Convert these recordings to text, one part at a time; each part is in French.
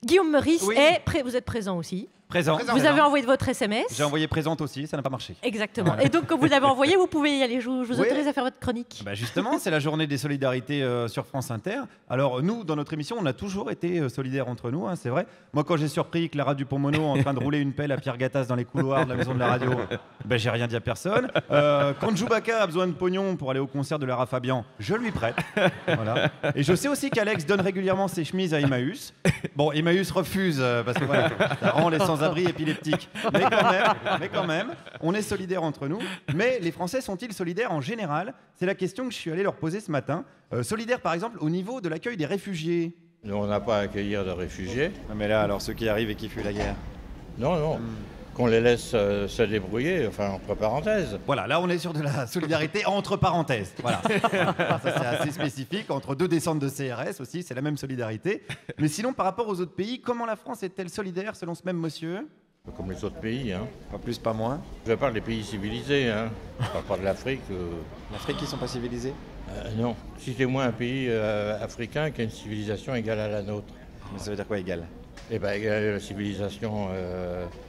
Guillaume Meurice, Oui. vous êtes présent aussi. Présent. Vous avez envoyé votre SMS. J'ai envoyé présente aussi, ça n'a pas marché. Exactement. Voilà. Et donc, quand vous l'avez envoyé, vous pouvez y aller. Je vous autorise à faire votre chronique. Bah justement, c'est la journée des solidarités sur France Inter. Alors nous, dans notre émission, on a toujours été solidaires entre nous, hein, c'est vrai. Moi, quand j'ai surpris Clara Dupont-Mono en train de rouler une pelle à Pierre Gattaz dans les couloirs de la maison de la radio, bah, j'ai rien dit à personne. Quand Chewbacca a besoin de pognon pour aller au concert de Lara Fabian, je lui prête. Voilà. Et je sais aussi qu'Alex donne régulièrement ses chemises à Emmaüs. Bon, Emmaüs refuse parce que voilà, ça rend les sans-abri épileptiques. Mais quand même, on est solidaires entre nous. Mais les Français sont-ils solidaires en général? C'est la question que je suis allé leur poser ce matin. Solidaires, par exemple, au niveau de l'accueil des réfugiés. Nous, on n'a pas à accueillir de réfugiés. Mais là, alors ceux qui arrivent et qui fuient la guerre. Non, non. Qu'on les laisse se débrouiller, enfin, entre parenthèses. Voilà, là, on est sur de la solidarité entre parenthèses. Voilà. Ça, c'est assez spécifique. Entre deux descentes de CRS aussi, c'est la même solidarité. Mais sinon, par rapport aux autres pays, comment la France est-elle solidaire selon ce même monsieur? Comme les autres pays. Hein. Pas plus, pas moins. Je parle des pays civilisés. Hein. Je parle pas de l'Afrique. L'Afrique, ils sont pas civilisés? Non. Citez-moi un pays africain qui a une civilisation égale à la nôtre. Mais ça veut dire quoi, égal? Eh bien, égale à la civilisation,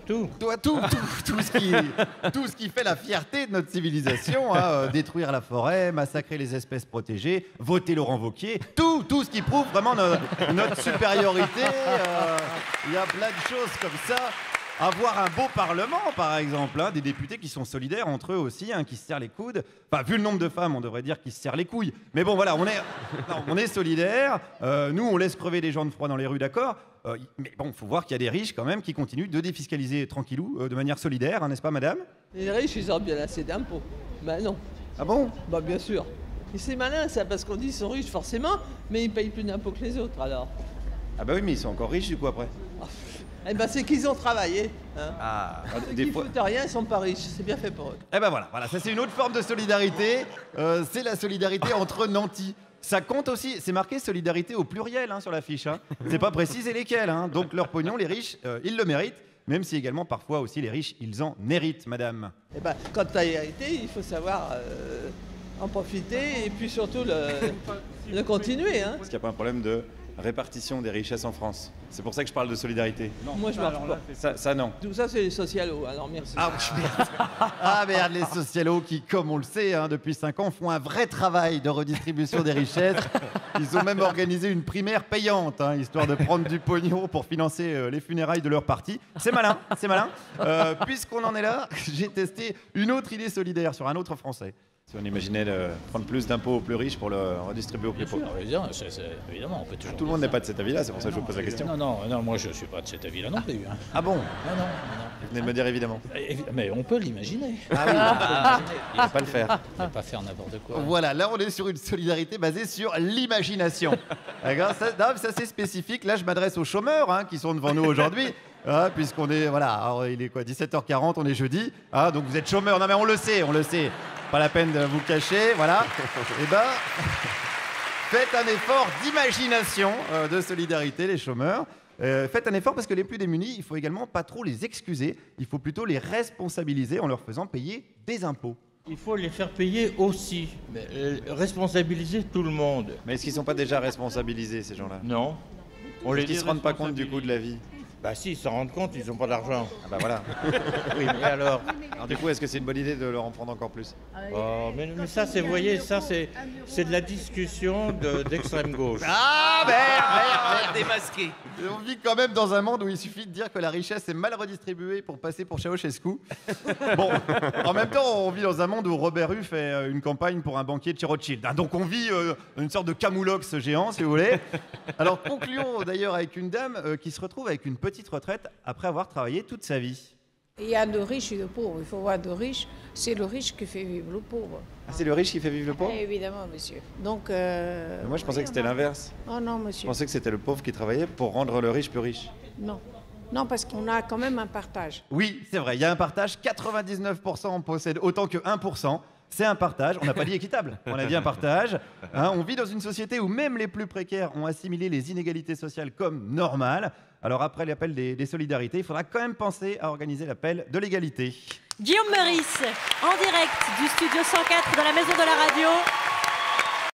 tout. Tout ce qui fait la fierté de notre civilisation, hein, détruire la forêt, massacrer les espèces protégées, voter Laurent Wauquiez, tout ce qui prouve vraiment notre supériorité. Il y a plein de choses comme ça. Avoir un beau parlement, par exemple, hein, des députés qui sont solidaires entre eux aussi, hein, qui se serrent les coudes. Enfin, vu le nombre de femmes, on devrait dire qu'ils se serrent les couilles. Mais bon, voilà, on est solidaires. Nous, on laisse crever les gens de froid dans les rues, d'accord. Mais bon, il faut voir qu'il y a des riches quand même qui continuent de défiscaliser tranquillou, de manière solidaire, hein, n'est-ce pas, madame? Les riches, ils ont bien assez d'impôts. Ben non. Ah bon? Bah bien sûr. Et c'est malin ça, parce qu'on dit qu'ils sont riches forcément, mais ils payent plus d'impôts que les autres alors. Ah bah oui, mais ils sont encore riches du coup après. Eh ben c'est qu'ils ont travaillé. Hein. Ah, Ceux qui foutent rien, ils sont pas riches. C'est bien fait pour eux. Eh ben voilà, ça c'est une autre forme de solidarité. C'est la solidarité entre nantis. Ça compte aussi, c'est marqué solidarité au pluriel hein, sur l'affiche. Hein. C'est pas précisé lesquels. Hein. Donc leur pognon, les riches, ils le méritent. Même si également parfois aussi les riches, ils en héritent, madame. Eh ben quand tu as hérité, il faut savoir en profiter et puis surtout le continuer. Hein. Est-ce qu'il n'y a pas un problème de répartition des richesses en France? C'est pour ça que je parle de solidarité. Non, moi je marche pas. Ça non. Tout ça c'est les socialos, alors merci. Ah merde, les socialos qui, comme on le sait, hein, depuis 5 ans, font un vrai travail de redistribution des richesses. Ils ont même organisé une primaire payante, hein, histoire de prendre du pognon pour financer les funérailles de leur parti. C'est malin, c'est malin. Puisqu'on en est là, j'ai testé une autre idée solidaire sur un autre Français. Si on imaginait prendre plus d'impôts aux plus riches pour le redistribuer aux plus pauvres. Évidemment, on peut toujours. Tout le monde n'est pas de cet avis-là, c'est pour ça que je vous pose la question. Non, moi je ne suis pas de cet avis-là non plus. Hein. Ah bon? Non. Vous venez de me dire évidemment. Mais on peut l'imaginer. Ah oui, il ne faut pas le faire. Il ne faut pas faire n'importe quoi. Voilà, là on est sur une solidarité basée sur l'imagination. D'accord, ça c'est spécifique. Là je m'adresse aux chômeurs hein, qui sont devant nous aujourd'hui. Puisqu'on est, voilà, alors, il est quoi, 17h40, on est jeudi. Donc vous êtes chômeurs, non mais on le sait. Pas la peine de vous cacher, voilà. Eh ben, faites un effort d'imagination, de solidarité, les chômeurs. Faites un effort parce que les plus démunis, il faut également pas trop les excuser. Il faut plutôt les responsabiliser en leur faisant payer des impôts. Il faut les faire payer aussi, mais, responsabiliser tout le monde. Mais est-ce qu'ils ne sont pas déjà responsabilisés, ces gens-là? Non. Est-ce qu'ils ne se rendent pas compte du coût de la vie? Bah si, ils s'en rendent compte, ils n'ont pas d'argent. Ah bah voilà. Oui, mais alors du coup, est-ce que c'est une bonne idée de leur en prendre encore plus? Oh, mais ça, vous voyez, ça c'est de la discussion d'extrême gauche. Ah merde. Démasqué. On vit quand même dans un monde où il suffit de dire que la richesse est mal redistribuée pour passer pour Ceausescu. Bon, en même temps, on vit dans un monde où Robert Hue fait une campagne pour un banquier de Rothschild. Donc on vit une sorte de camoulox géant, si vous voulez. Alors concluons d'ailleurs avec une dame qui se retrouve avec une petite retraite après avoir travaillé toute sa vie. Il y a de riches et de pauvres. Il faut voir de riches. C'est le riche qui fait vivre le pauvre. Ah, c'est le riche qui fait vivre le pauvre? Évidemment, monsieur. Donc, moi, je pensais que c'était l'inverse. Oh non, Je monsieur. pensais que c'était le pauvre qui travaillait pour rendre le riche plus riche. Non. Non, parce qu'on a quand même un partage. Oui, c'est vrai, il y a un partage. 99% en possèdent autant que 1%. C'est un partage. On n'a pas dit équitable. On a dit un partage. Hein, on vit dans une société où même les plus précaires ont assimilé les inégalités sociales comme normales. Alors après l'appel des solidarités, il faudra quand même penser à organiser l'appel de l'égalité. Guillaume Meurice, en direct du studio 104 de la Maison de la Radio.